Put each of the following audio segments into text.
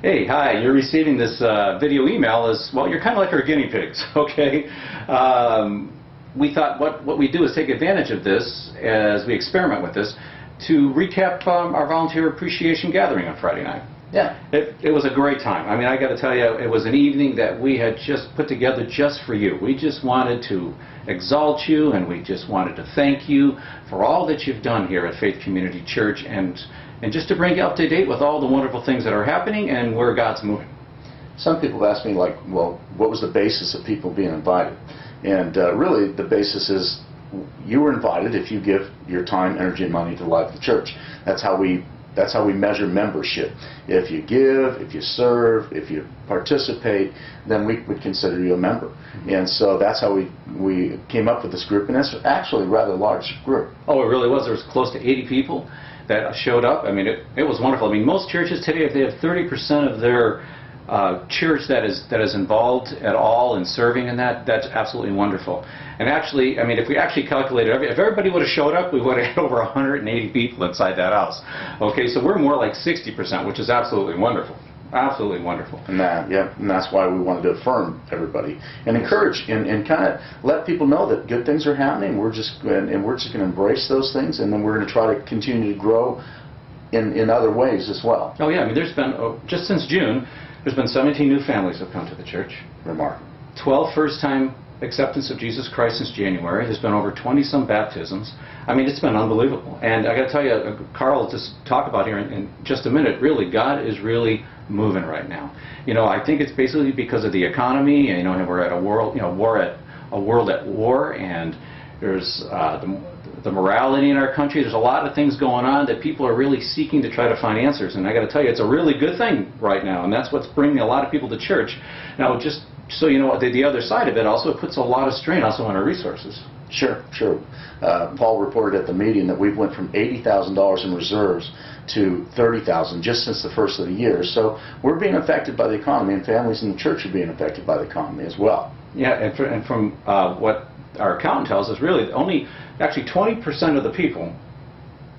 Hey, hi, you're receiving this video email as, well, you're kind of like our guinea pigs, okay? We thought what we do is take advantage of this as we experiment with this to recap our volunteer appreciation gathering on Friday night. Yeah. It was a great time. I mean, I got to tell you, it was an evening that we had just put together just for you. We just wanted to exalt you, and we just wanted to thank you for all that you've done here at Faith Community Church, and just to bring you up to date with all the wonderful things that are happening and where God's moving. Some people ask me, like, well, what was the basis of people being invited? And really, the basis is you were invited if you give your time, energy, and money to the life of the church. That's how we measure membership. If you give, if you serve, if you participate, then we would consider you a member. And so that's how we came up with this group, and it's actually a rather large group. Oh, it really was. There was close to 80 people that showed up. I mean, it was wonderful. I mean, most churches today, if they have 30% of their church that is involved at all in serving in that's absolutely wonderful. And actually, I mean, if we actually calculated, if everybody would have showed up, we would have had over 180 people inside that house. Okay, so we're more like 60%, which is absolutely wonderful. Absolutely wonderful. And that's why we wanted to affirm everybody and encourage and kind of let people know that good things are happening. We're just going to embrace those things, and then we're going to try to continue to grow in other ways as well. Oh yeah, I mean, there's been just since June, there's been 17 new families that have come to the church. Remarkable. 12 first-time acceptance of Jesus Christ since January. There's been over 20-some baptisms. I mean, it's been unbelievable. And I got to tell you, Carl will just talk about here in just a minute, really, God is really moving right now. You know, I think it's basically because of the economy, and, you know, we're at a world, you know, a world at war, and there's the morality in our country. There's a lot of things going on that people are really seeking to try to find answers. And I got to tell you, it's a really good thing right now, and that's what's bringing a lot of people to church. Now, just so you know, the other side of it also, it puts a lot of strain also on our resources. Sure. Paul reported at the meeting that we went from $80,000 in reserves to $30,000 just since the first of the year. So we're being affected by the economy, and families in the church are being affected by the economy as well. Yeah, and from what our accountant tells us, really only actually 20% of the people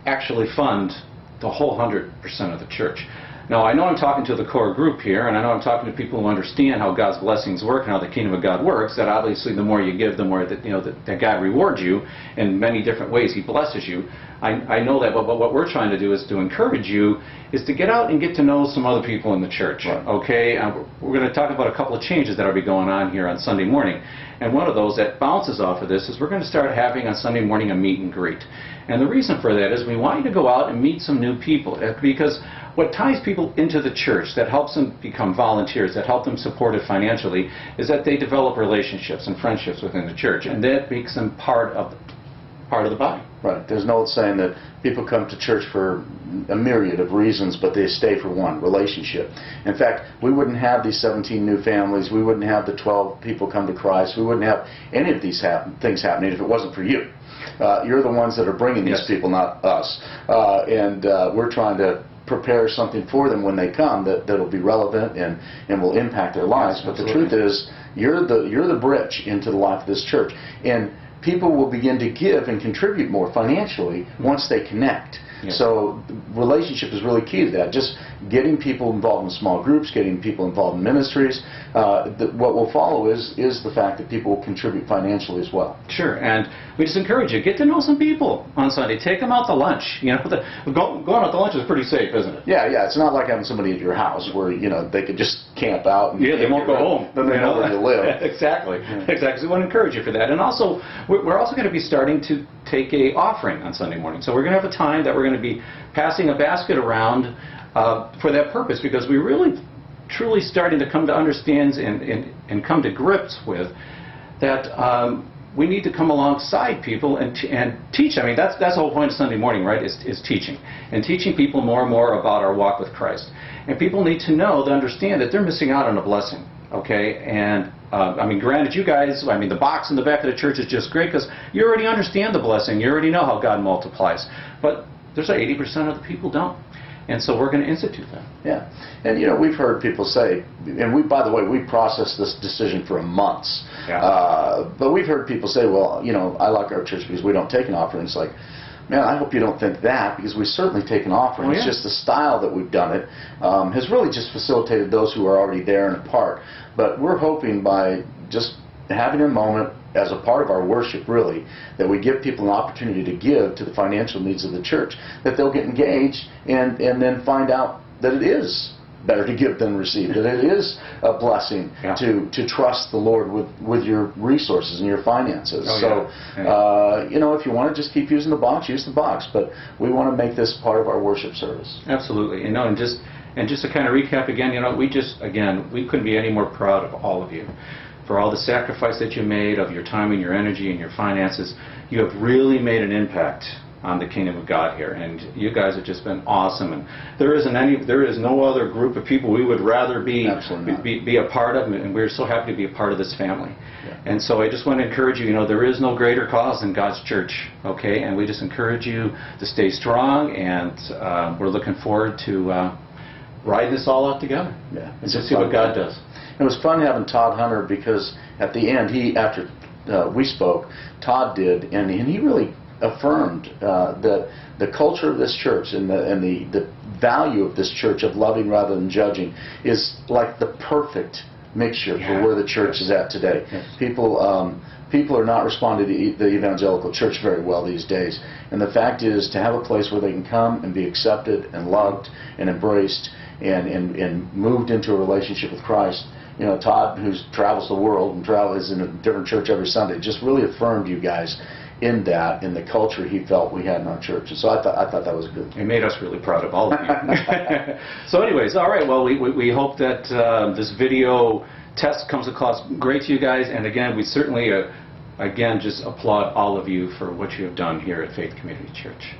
actually fund the whole 100% of the church. Now, I know I'm talking to the core group here, and I know I'm talking to people who understand how God's blessings work and how the kingdom of God works, that obviously the more you give, the more that, you know, that God rewards you in many different ways. He blesses you. I know that, but what we're trying to do is to encourage you is to get out and get to know some other people in the church. Right. Okay? We're going to talk about a couple of changes that will be going on here on Sunday morning. And one of those that bounces off of this is we're going to start having on Sunday morning a meet and greet. And the reason for that is we want you to go out and meet some new people, because what ties people into the church, that helps them become volunteers, that help them support it financially, is that they develop relationships and friendships within the church, and that makes them part of the body. Right. There's an old saying that people come to church for a myriad of reasons, but they stay for one: relationship. In fact, we wouldn't have these 17 new families. We wouldn't have the 12 people come to Christ. We wouldn't have any of these things happening if it wasn't for you. You're the ones that are bringing these people, not us. And we're trying to prepare something for them when they come that'll be relevant and will impact their lives. Yes, but the truth is, you're the bridge into the life of this church. And people will begin to give and contribute more financially once they connect. Yes. So relationship is really key to that. Just getting people involved in small groups, getting people involved in ministries. What will follow is the fact that people will contribute financially as well. Sure, and we just encourage you, get to know some people on Sunday. Take them out to lunch. You know, going out to lunch is pretty safe, isn't it? Yeah. It's not like having somebody at your house where, you know, they could just camp out. And they won't go home. Then they know where you live. Exactly. So we want to encourage you for that. And also, we're also going to be starting to take a offering on Sunday morning. So we're going to have a time that we're going to be passing a basket around for that purpose, because we really truly starting to come to understand and come to grips with that we need to come alongside people and teach. I mean, that's the whole point of Sunday morning, right, is teaching. And teaching people more and more about our walk with Christ. And people need to know, to understand that they're missing out on a blessing, okay? And I mean, granted, you guys, I mean, the box in the back of the church is just great because you already understand the blessing. You already know how God multiplies. But there's 80% of the people don't. And so we're going to institute that. Yeah. And, you know, we've heard people say, and by the way, we processed this decision for months. Yeah. But we've heard people say, well, you know, I like our church because we don't take an offering. It's like, Man, I hope you don't think that, because we certainly take an offering. Oh, It's yeah. just the style that we've done it has really just facilitated those who are already there and a part. But we're hoping by just having a moment as a part of our worship, really, that we give people an opportunity to give to the financial needs of the church, that they'll get engaged and then find out that it is better to give than receive, that it is a blessing Yeah. to trust the Lord with your resources and your finances. Oh, So, yeah. you know, if you want to just keep using the box, use the box. But we want to make this part of our worship service. Absolutely. And just to kind of recap again, we couldn't be any more proud of all of you for all the sacrifice that you made of your time and your energy and your finances. You have really made an impact on the kingdom of God here, and you guys have just been awesome. And there is no other group of people we would rather Absolutely not. be a part of, and we're so happy to be a part of this family. Yeah. And so I just want to encourage you, there is no greater cause than God's church, okay? And we just encourage you to stay strong, and we're looking forward to riding this all out together. Yeah, And just see what God does. It was fun having Todd Hunter, because at the end, after we spoke, Todd did, and he really affirmed the culture of this church and the value of this church of loving rather than judging is like the perfect mixture for where the church is at today. Yes. People are not responding to the evangelical church very well these days, and the fact is to have a place where they can come and be accepted and loved and embraced and moved into a relationship with Christ. Todd, who travels the world and is in a different church every Sunday, just really affirmed you guys in the culture he felt we had in our church. And so I thought that was good. It made us really proud of all of you. So anyways, all right, well, we hope that this video test comes across great to you guys. And again, we certainly, just applaud all of you for what you have done here at Faith Community Church.